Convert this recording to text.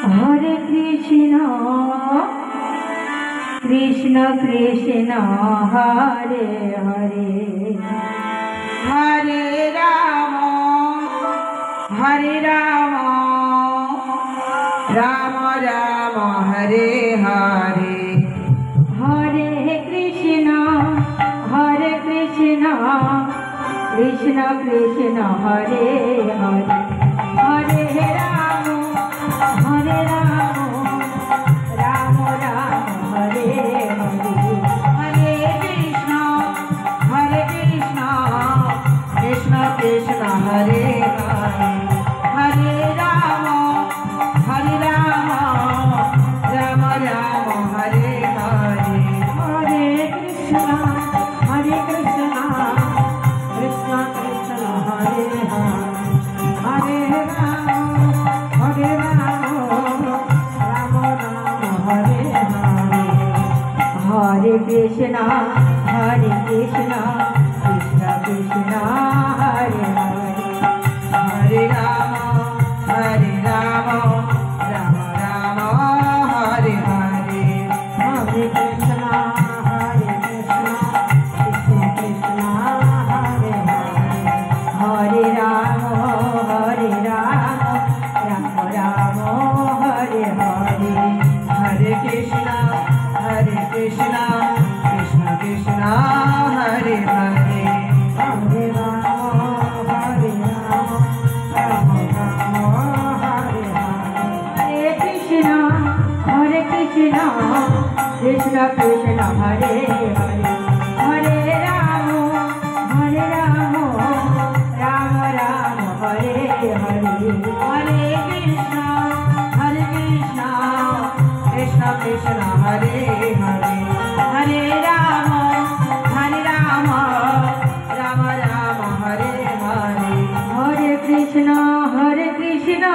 Hare Krishna Krishna Krishna Hare Hare Hare Ram Ram Ram Hare Hare Hare Krishna Krishna Krishna Hare Hare Hare Ram Ram Ram Hare Hare Hare Krishna Krishna Krishna Hare Hare Hare Ram Ram Ram Hare Hare Hare Krishna Krishna Krishna Hare Hare Hare Ram Ram Ram Hare Hare Hare Krishna Krishna Krishna Hare Hare Hare Ram Ram Ram Hare Hare Hare Krishna Krishna Krishna Hare Hare Hare Ram Ram Ram Hare Hare Hare Krishna Krishna Krishna Hare Hare Hare Ram Ram Ram Hare Hare Hare Krishna Krishna Krishna Hare Hare Hare Ram Ram Ram Hare Hare Hare Krishna Krishna Krishna Hare Hare Hare Ram Ram Ram Hare Hare Hare Krishna